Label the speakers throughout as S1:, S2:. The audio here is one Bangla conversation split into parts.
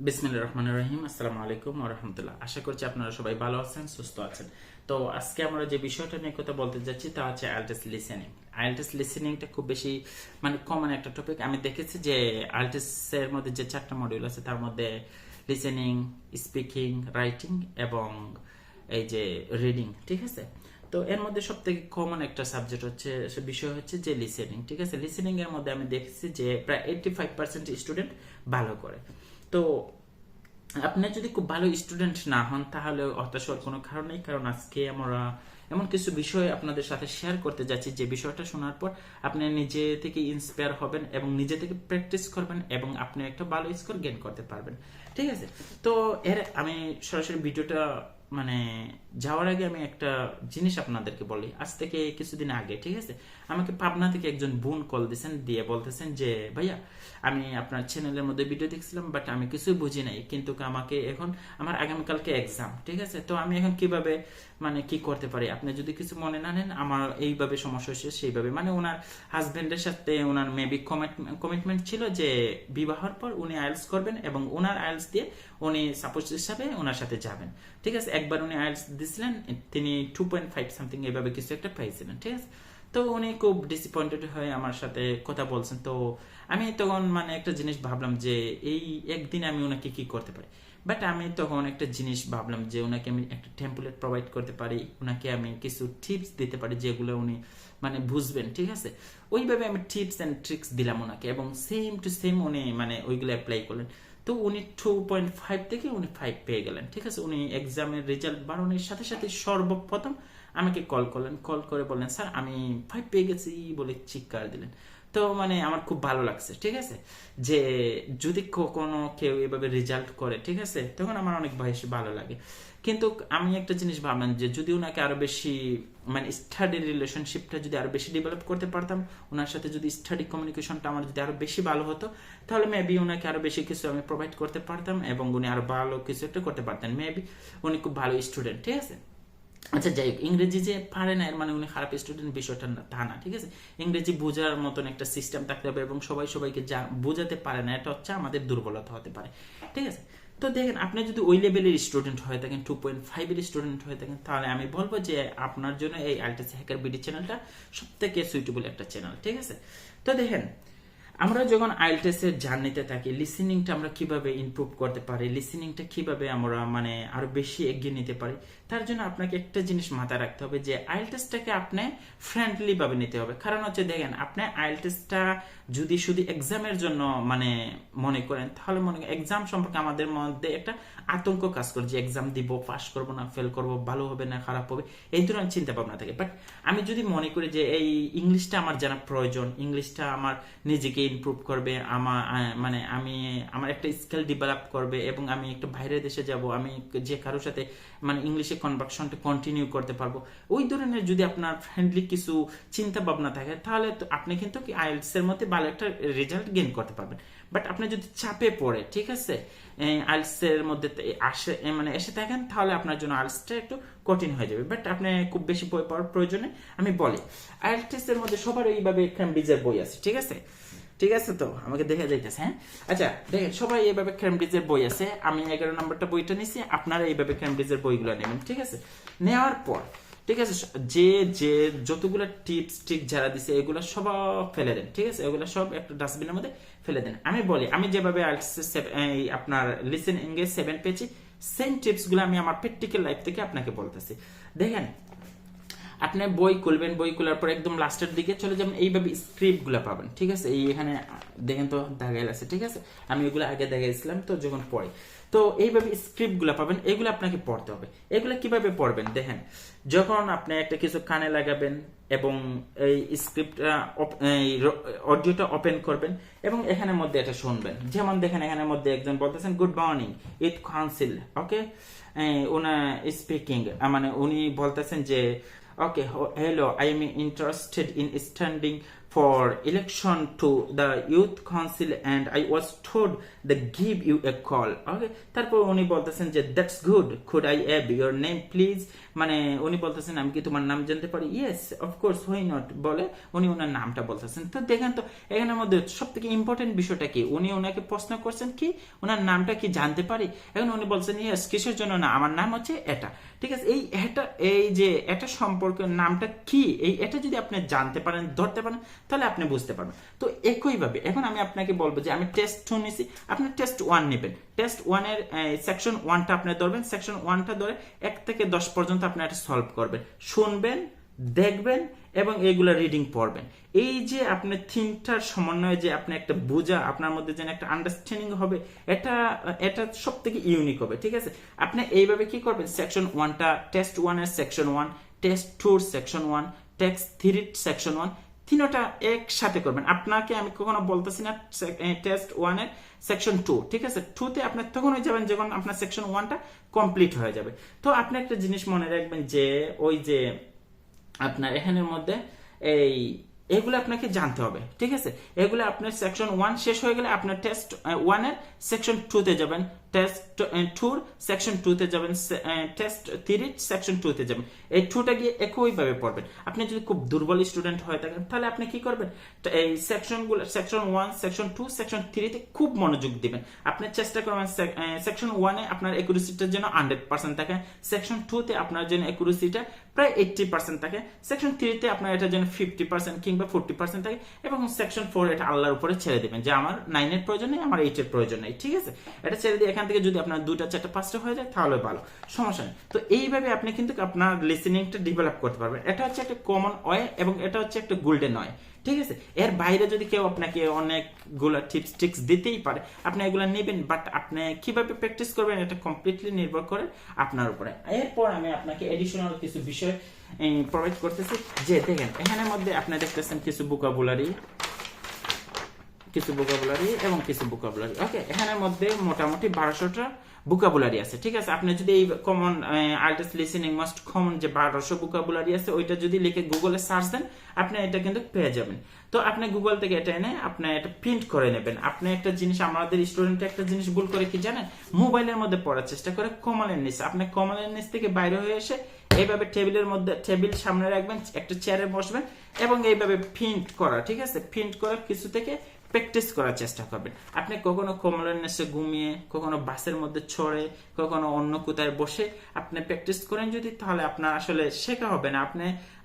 S1: বিসমিল্লাহির রহমানির রহিম। আসসালামু আলাইকুম ওয়া রাহমাতুল্লাহ। আশা করছি আপনারা সবাই ভালো আছেন, সুস্থ আছেন। তো আজকে আমরা যে বিষয়টা নিয়ে কথা বলতে যাচ্ছি তা হচ্ছে আইএলটিএস লিসেনিং। আইএলটিএস লিসেনিংটা খুব বেশি কমন একটা টপিক। আমি দেখেছি যে আইএলটিএস এর মধ্যে যে 4টা মডিউল আছে তার মধ্যে লিসেনিং, স্পিকিং, রাইটিং এবং এই যে রিডিং, ঠিক আছে। তো এর মধ্যে সবথেকে কমন একটা সাবজেক্ট হচ্ছে, বিষয় হচ্ছে যে লিসেনিং, ঠিক আছে। লিসেনিং এর মধ্যে আমি দেখেছি যে প্রায় 85% স্টুডেন্ট ভালো করে। তো আপনি যদি খুব ভালো স্টুডেন্ট না হন তাহলে হতাশ হওয়ার কোনো কারণ নেই, কারণ আজকে আমরা এমন কিছু বিষয় আপনাদের সাথে শেয়ার করতে যাচ্ছি যে বিষয়টা শোনার পর আপনি নিজে থেকে ইন্সপায়ার হবেন এবং নিজে থেকে প্র্যাকটিস করবেন এবং আপনি একটা ভালো স্কোর গেইন করতে পারবেন, ঠিক আছে। তো আমি সরাসরি ভিডিওটা যাওয়ার আগে আমি একটা জিনিস আপনাদেরকে বলি। আজ থেকে কিছুদিন আগে, ঠিক আছে, আমাকে পাবনা থেকে একজন বোন কল দিয়েছেন, দিয়ে বলতেছেন যে ভাইয়া আমি আপনার চ্যানেলের মধ্যে ভিডিও দেখছিলাম, বাট আমি কিছুই বুঝি নাই, কিন্তু আমাকে এখন আমার আগামীকালকে এক্সাম, ঠিক আছে। তো আমি এখন কিভাবে কি করতে পারি, আপনি যদি কিছু মনে না নেন। আমার এইভাবে সমস্যা হচ্ছে, সেইভাবে ওনার হাজবেন্ডের সাথে ওনার মেবি কমিটমেন্ট ছিল যে বিবাহের পর উনি আইএলটিএস করবেন এবং ওনার আইএলটিএস দিয়ে উনি সাপোজ হিসাবে ওনার সাথে যাবেন, ঠিক আছে। একবার উনি আইএলটিএস দিছিলেন, তিনি 2.5 সামথিং এভাবে কিছু একটা পাইছিলেন, ঠিক আছে। তো উনি খুব ডিসঅ্যাপয়েন্টেড হয়ে আমার সাথে কথা বলছেন। তো আমি তখন একটা জিনিস ভাবলাম যে এই একদিন আমি ওনাকে কি করতে পারি। বাট আমি তখন একটা জিনিস ভাবলাম যে ওনাকে আমি একটা টেমপ্লেট প্রোভাইড করতে পারি, ওনাকে আমি কিছু টিপস দিতে পারি যেগুলো উনি বুঝবেন, ঠিক আছে। ওইভাবে আমি টিপস অ্যান্ড ট্রিক্স দিলাম ওনাকে এবং সেম টু সেম উনি ওইগুলো অ্যাপ্লাই করলেন। তো উনি 2.5 থেকে উনি 5 পেয়ে গেলেন, ঠিক আছে। উনি এক্সামের রেজাল্ট বাড়ানোর সাথে সাথে সর্বপ্রথম আমাকে কল করলেন, কল করে বললেন স্যার আমি 5 পেয়ে গেছি বলে চিৎকার দিলেন। তো আমার খুব ভালো লাগছে, ঠিক আছে, যে যদি কোনো কেউ এভাবে রেজাল্ট করে, ঠিক আছে, তখন আমার অনেক বেশি ভালো লাগে। কিন্তু আমি একটা জিনিস ভাবলাম যে যদি ওনাকে আরো বেশি স্টাডি রিলেশনশিপটা যদি আরো বেশি ডেভেলপ করতে পারতাম, ওনার সাথে যদি স্টাডি কমিউনিকেশনটা আমার যদি আরো বেশি ভালো হতো, তাহলে মেবি ওনাকে আরো বেশি কিছু আমি প্রোভাইড করতে পারতাম এবং উনি আরো ভালো কিছু একটা করতে পারতেন। মেবি উনি খুব ভালো স্টুডেন্ট, ঠিক আছে। আচ্ছা যাই হোক, ইংরেজি যে পারে না এর উনি খারাপ স্টুডেন্ট, বিষয়টা না, তা না, ঠিক আছে। ইংরেজি বোঝার মতন একটা সিস্টেম থাকতে হবে এবং সবাই সবাইকে যা বোঝাতে পারে না, এটা হচ্ছে আমাদের দুর্বলতা হতে পারে, ঠিক আছে। তো দেখেন, আপনি যদি ওই লেভেলের স্টুডেন্ট হয়ে থাকেন, 2.5 এর স্টুডেন্ট হয়ে থাকেন, তাহলে আমি বলবো যে আপনার জন্য এই আইএলটিএস হ্যাকার বিডি চ্যানেলটা সব থেকে সুইটেবল একটা চ্যানেল, ঠিক আছে। তো দেখেন, আমরা যখন আইএলটিএস এর জার্নিতে থাকি, লিসেনিংটা আমরা কিভাবে ইমপ্রুভ করতে পারি, লিসেনিংটা কিভাবে আমরা আরো বেশি এগিয়ে নিতে পারি, তার জন্য আপনাকে একটা জিনিস মাথায় রাখতে হবে যে আইএলটিএসটাকে আপনি ফ্রেন্ডলি ভাবে নিতে হবে। কারণ হচ্ছে দেখেন, আপনি আইএলটিএসটা যদি শুধু এক্সামের জন্য মনে করেন, তাহলে এক্সাম সম্পর্কে আমাদের মধ্যে একটা আতঙ্ক কাজ করে যে এক্সাম দিব, পাস করবো না ফেল করবো, ভালো হবে না খারাপ হবে, এই ধরনের চিন্তা ভাবনা থাকে। বাট আমি যদি মনে করি যে এই ইংলিশটা আমার জানা প্রয়োজন, ইংলিশটা আমার নিজেকে ইমপ্রুভ করবে, আমি আমার একটা স্কিল ডেভেলপ করবে এবং আমি একটু বাইরের দেশে যাব, আমি যে কারোর সাথে ইংলিশে কনভার্সনটা কন্টিনিউ করতে পারবো, ওই ধরনের যদি আপনার ফ্রেন্ডলি কিছু চিন্তা ভাবনা থাকে, তাহলে তো আপনি কিন্তু আইএলটিএস এর মধ্যে ভালো একটা রেজাল্ট গেইন করতে পারবেন। বাট আপনি যদি চাপে পড়ে, ঠিক আছে, আইএলটিএস এর মধ্যে এসে থাকেন, তাহলে আপনার জন্য আইএলটিএসটা একটু কঠিন হয়ে যাবে। বাট আপনি খুব বেশি বই পড়ার প্রয়োজনে আমি বলি, আইএলটিএস এর মধ্যে সবার এইভাবে ক্যামব্রিজের বই আছে, ঠিক আছে, ঠিক আছে। তো আমাকে দেখা যাইতেছে, হ্যাঁ, আচ্ছা দেখেন, সবাই এইভাবে ক্যামব্রিজের বই আছে, আমি 11 নম্বরটা বইটা নিছি, আপনারা এইভাবে ক্যামব্রিজের বইগুলো নেবেন, ঠিক আছে। নেওয়ার পর, ঠিক আছে, যে যে যতগুলো টিপস ট্রিক যারা দিছে এগুলো সব ফেলে দেন, ঠিক আছে, এগুলো সব একটা ডাস্টবিনের মধ্যে ফেলে দেন। আমি বলি, আমি যেভাবে আপনার লিসেনিং এ 7 পেয়েছি, সেম টিপস গুলো আমি আমার প্র্যাকটিক্যাল লাইফ থেকে আপনাকে বলতেছি। দেখেন, আপনি বই খুলবেন, বই খোলার পর একদম লাস্টের দিকে চলে যাবেন, এইভাবে স্ক্রিপ্ট গুলা পাবেন, ঠিক আছে। এই এখানে দেখেন তো দাগাইল আছে, ঠিক আছে, আমি এগুলো আগে দেখাইছিলাম তো যখন পড়ে। তো এইভাবে স্ক্রিপ্ট গুলা পাবেন, এগুলো আপনাকে পড়তে হবে। এগুলো কিভাবে পড়বেন, দেখেন, যখন আপনি একটা কিছু কানে লাগাবেন এবং এই স্ক্রিপ্টটা অডিওটা ওপেন করবেন এবং এখানের মধ্যে এটা শুনবেন। যেমন দেখেন, এখানের মধ্যে একজন বলতেছেন গুড মর্নিং উইথ কাউন্সিল, ওকে, উনি স্পিকিং, উনি বলতেছেন যে okay, hello, I am interested in standing for election to the youth council and I was told they give you a call. Okay, তারপর উনি বলতেছেন যে that's good, could I have your name please, মানে উনি বলতেছেন আমি কি তোমার নাম জানতে পারি? ইয়েস অফকোর্স, হোয়াই নট, বলে উনি ওনার নামটা বলতেছেন। তো দেখেন তো এখানের মধ্যে সব থেকে ইম্পর্টেন্ট বিষয়টা কি, উনি ওনাকে প্রশ্ন করছেন কি ওনার নামটা কি জানতে পারি, এখন উনি বলছেন ইয়েস, কিসের জন্য না, আমার নাম হচ্ছে এটা। ঠিক আছে, এই যে এটা সম্পর্কে নামটা কি, এটা যদি আপনি জানতে পারেন, ধরতে পারেন, তাহলে আপনি বুঝতে পারবেন। তো একইভাবে এখন আমি আপনাকে বলবো যে আমি টেস্ট 2 নিছি, আপনি টেস্ট 1 নেবেন। টেস্ট 1 এর সেকশন 1টা আপনি ধরবেন, সেকশন 1টা ধরে 1 থেকে 10 পর্যন্ত আপনি এটা সলভ করবেন, শুনবেন, দেখবেন এবং এগুলা রিডিং পড়বেন। এই যে আপনি তিনটার সমন্বয়ে যে আপনি একটা বোঝা আপনার মধ্যে যেন একটা আন্ডারস্ট্যান্ডিং হবে, এটা সব থেকে ইউনিক হবে। ঠিক আছে, আপনি এইভাবে কি করবেন, সেকশন 1টা, টেস্ট 1 এর সেকশন 1, টেস্ট 2 এর সেকশন 1, টেক্সট 3 এর সেকশন 1, তিনটা একসাথে করবেন। আপনাকে আমি কখনো বলতেছি না টেস্ট 1 এর সেকশন 2, ঠিক আছে, 2তে আপনি তখনই যাবেন যখন আপনার সেকশন 1টা কমপ্লিট হয়ে যাবে। তো আপনি একটা জিনিস মনে রাখবেন যে ওই যে আপনার এখানের মধ্যে এগুলো আপনাকে জানতে হবে। ঠিক আছে, এগুলো আপনার সেকশন 1 শেষ হয়ে গেলে আপনার টেস্ট 1 এর সেকশন 2তে যাবেন, টেস্ট 2 সেকশন 2তে যাবেন, টেস্ট 3 সেকশন 2তে যাবেন। এই 2টা গিয়ে একইভাবে পড়বেন। আপনি যদি খুব দুর্বল স্টুডেন্ট হয়ে থাকেন তাহলে আপনি কি করবেন, এই সেকশনগুলো সেকশন 1, সেকশন 2, সেকশন 3তে খুব মনোযোগ দিবেন। আপনি চেষ্টা করবেন সেকশন 1 এ আপনার অ্যাকুরেসিটা যেন 100% থাকে, সেকশন 2তে আপনার জন্য অ্যাকুরেসিটা প্রায় 80% থাকে, সেকশন 3তে আপনার এটা যেন 50% কিংবা 40% থাকে, এবং সেকশন 4 এটা আল্লাহর উপরে ছেড়ে দিবেন যে আমার 9 এর প্রয়োজন নেই, আমার 8 এর প্রয়োজন নেই। ঠিক আছে, এটা ছেড়ে দিয়ে এখান থেকে যদি আপনার 2টা 4টা 5টা হয়ে যায় তাহলে ভালো, সমস্যা নেই। তো এইভাবে আপনি কিন্তু আপনার লিসেনিংটা ডেভেলপ করতে পারবেন। এটা হচ্ছে একটা কমন ওয়ে এবং এটা হচ্ছে একটা গোল্ডেন ওয়ে। ঠিক আছে, এর বাইরে যদি কেউ আপনাকে অনেকগুলা টিপস ট্রিক্স দিতেই পারে, আপনি এগুলো নেবেন, বাট আপনি কিভাবে প্র্যাকটিস করবেন এটা কমপ্লিটলি নির্ভর করে আপনার উপরে। এরপর আমি আপনাকে এডিশনাল কিছু বিষয় প্রোভাইড করতেছি। যে দেখেন এখানের মধ্যে আপনি দেখতেছেন কিছু ভোকাবুলারি এবং কিছু ভোকাবুলারি। ওকে, এখানের মধ্যে মোটামুটি 1200টা ভোকাবুলারি আছে। ঠিক আছে, আপনি যদি এই common IELTS listening most common যে 1200 ভোকাবুলারি আছে ওইটা যদি লিখে গুগলে সার্চ দেন আপনি এটা কিন্তু পেয়ে যাবেন। তো আপনি গুগল থেকে এটা এনে আপনি এটা প্রিন্ট করে নেবেন। আপনি একটা জিনিস, আমাদের স্টুডেন্ট একটা জিনিস ভুল করে কি জানেন, মোবাইলের মধ্যে পড়ার চেষ্টা করে কমলের নিচ। আপনি কমলের নিচ থেকে বাইরে হয়ে এসে এইভাবে টেবিল সামনে রাখবেন, একটা চেয়ারে বসবেন এবং এইভাবে প্রিন্ট করা। ঠিক আছে, প্রিন্ট করা কিছু থেকে প্র্যাকটিস করার চেষ্টা করবেন। আপনি কখনো কমলের নিচে ঘুমিয়ে, কখনো বাসের মধ্যে চড়ে, কখনো অন্য কোথায় বসে আপনি প্র্যাকটিস করেন যদি, তাহলে আপনার আসলে শেখা হবে না।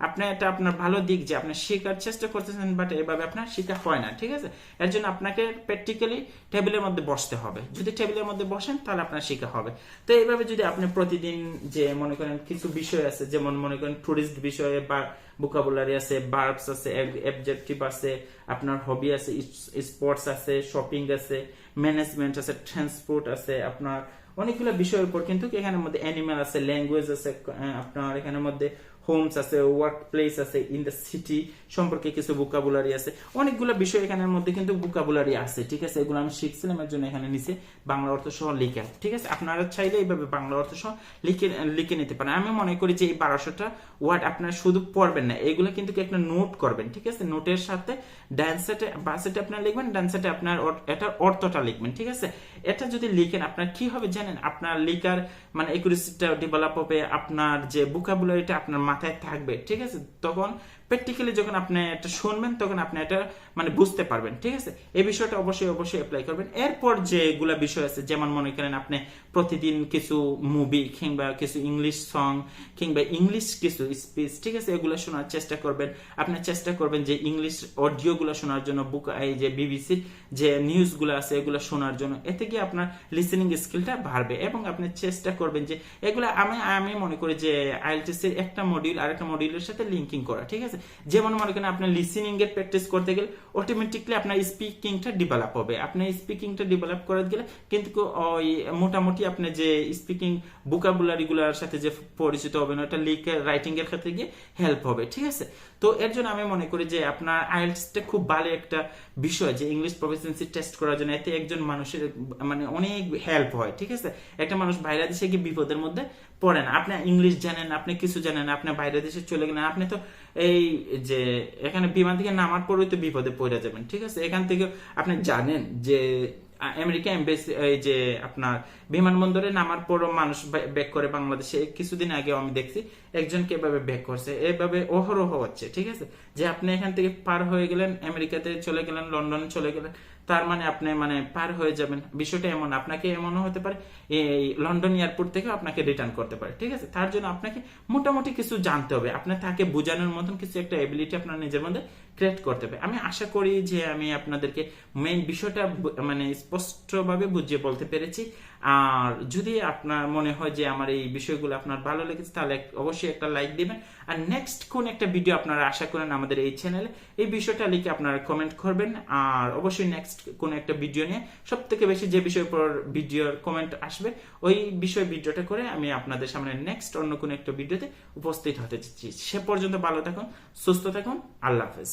S1: আপনি এটা আপনার ভালো দিক যে আপনি শেখার চেষ্টা করতেছেন, বাট এভাবে আপনার শেখা হয় না। ঠিক আছে, এর জন্য আপনাকে প্র্যাকটিক্যালি টেবিলের মধ্যে বসতে হবে। যদি টেবিলের মধ্যে বসেন তাহলে আপনার শেখা হবে। তো এইভাবে যদি আপনি প্রতিদিন যে মনে করেন কিছু বিষয় আছে, যেমন মনে করেন টুরিস্ট বিষয়ে বা ভোকাবুলারি আছে, ভার্বস আছে, অ্যাডজেক্টিভ আছে, আপনার হবি আছে, স্পোর্টস আছে, শপিং আছে, ম্যানেজমেন্ট আছে, ট্রান্সপোর্ট আছে, আপনার অনেকগুলো বিষয়ের উপর কিন্তু এখানের মধ্যে অ্যানিমাল আছে, ল্যাঙ্গুয়েজ আছে, আপনার এখানের মধ্যে হোমস আছে, ওয়ার্ক প্লেস আছে, ইন দ্য সিটি সম্পর্কে কিছু ভোকাবুলারি আছে, অনেকগুলো বিষয় এখানের মধ্যে কিন্তু ভোকাবুলারি আছে। ঠিক আছে, এগুলো আমি শিখছিলাম, এর জন্য এখানে নিচে বাংলা অর্থ সহ লিখে। ঠিক আছে, আপনারা চাইলে এইভাবে বাংলা অর্থ সহ লিখে নিতে পারেন। আমি মনে করি যে এই 1200টা ওয়ার্ড আপনারা শুধু পড়বেন না, এগুলো কিন্তু একটা নোট করবেন। ঠিক আছে, নোটের সাথে ডান সাইডে বা সাইডে আপনার লিখবেন, ডান সাইডে আপনার এটার অর্থটা লিখবেন। ঠিক আছে, এটা যদি লিখেন আপনার কি হবে জানেন, আপনার লিখার মানে একুরেসিটা ডেভেলপ হবে, আপনার যে ভোকাবুলারিটা আপনার মাথায় থাকবে। ঠিক আছে, তখন প্র্যাকটিক্যালি যখন আপনি এটা শুনবেন তখন আপনি এটা মানে বুঝতে পারবেন। ঠিক আছে, এই বিষয়টা অবশ্যই অ্যাপ্লাই করবেন। এরপর যেগুলা বিষয় আছে, যেমন মনে করেন আপনি প্রতিদিন কিছু মুভি কিংবা কিছু ইংলিশ সং কিংবা ইংলিশ কিছু স্পিচ, ঠিক আছে, এগুলো শোনার চেষ্টা করবেন। আপনি চেষ্টা করবেন যে ইংলিশ অডিওগুলো শোনার জন্য, এই যে বিবিসির যে নিউজগুলো আছে এগুলো শোনার জন্য। এতে কি আপনার লিসেনিং স্কিলটা বাড়বে এবং আপনি চেষ্টা করবেন যে এগুলো আমি মনে করি যে IELTS এর একটা মডিউল আর একটা মডিউলের সাথে লিঙ্কিং করা। ঠিক আছে, যেমন মনে করেন আপনি লিসেনিং এর প্র্যাকটিস করতে গেলে অটোমেটিকলি আপনার স্পিকিংটা ডেভেলপ হবে। আপনি স্পিকিংটা ডেভেলপ করতে গেলে কিন্তু ওই মোটামুটি আপনি যে স্পিকিং ভোকাবুলারি গুলোর সাথে যে পরিচিত হবেন, ওটা লিখে রাইটিং এর ক্ষেত্রে গিয়ে হেল্প হবে। ঠিক আছে, তো এর জন্য আমি মনে করি যে আপনার IELTSটা খুব ভালো একটা বিষয় যে ইংলিশ প্রফিসিয়েন্সি টেস্ট করার জন্য। এতে একজন মানুষের মানে অনেক হেল্প হয়। ঠিক আছে, একটা মানুষ বাইরে দেশে গিয়ে বিপদের মধ্যে পড়েন, আপনি ইংলিশ জানেন, আপনি কিছু জানেন, আপনি বাইরে দেশে চলে গেলেন, আপনি তো এই যে এখানে বিমান থেকে নামার পরেই তো বিপদে পড়ে যাবেন। ঠিক আছে, এখান থেকে আপনি জানেন যে আমেরিকা এমবেসি, এই যে আপনার বিমানবন্দরে নামার পরও মানুষ ব্যাক করে বাংলাদেশে। কিছুদিন আগে আমি দেখছি একজনকে এভাবে ব্যাক করছে, এভাবে অহরহ হচ্ছে। ঠিক আছে, যে আপনি এখান থেকে পার হয়ে গেলেন, আমেরিকাতে চলে গেলেন, লন্ডনে চলে গেলেন, তার মানে আপনি মানে পার হয়ে যাবেন। বিষয়টা এমন, আপনাকে এমনও হতে পারে এই লন্ডন এয়ারপোর্ট থেকে আপনাকে রিটার্ন করতে পারে। ঠিক আছে, তার জন্য আপনাকে মোটামুটি কিছু জানতে হবে, আপনার তাকে বোঝানোর মতন কিছু একটা এবিলিটি আপনার নিজের মধ্যে ক্রিয়েট করতে হবে। আমি আশা করি যে আমি আপনাদেরকে মেইন বিষয়টা মানে স্পষ্টভাবে বুঝিয়ে বলতে পেরেছি। আর যদি আপনার মনে হয় যে আমার এই বিষয়গুলো আপনার ভালো লেগেছে, তাহলে অবশ্যই একটা লাইক দিবেন। আর নেক্সট কোন একটা ভিডিও আপনারা আশা করেন আমাদের এই চ্যানেলে, এই বিষয়টা লিখে আপনারা কমেন্ট করবেন। আর অবশ্যই নেক্সট কোন একটা ভিডিও নিয়ে, সব থেকে বেশি যে বিষয়ের উপর ভিডিওর কমেন্ট আসবে ওই বিষয় ভিডিওটা করে আমি আপনাদের সামনে নেক্সট অন্য কোন একটা ভিডিওতে উপস্থিত হতে চাচ্ছি। সে পর্যন্ত ভালো থাকুন, সুস্থ থাকুন, আল্লাহ হাফেজ।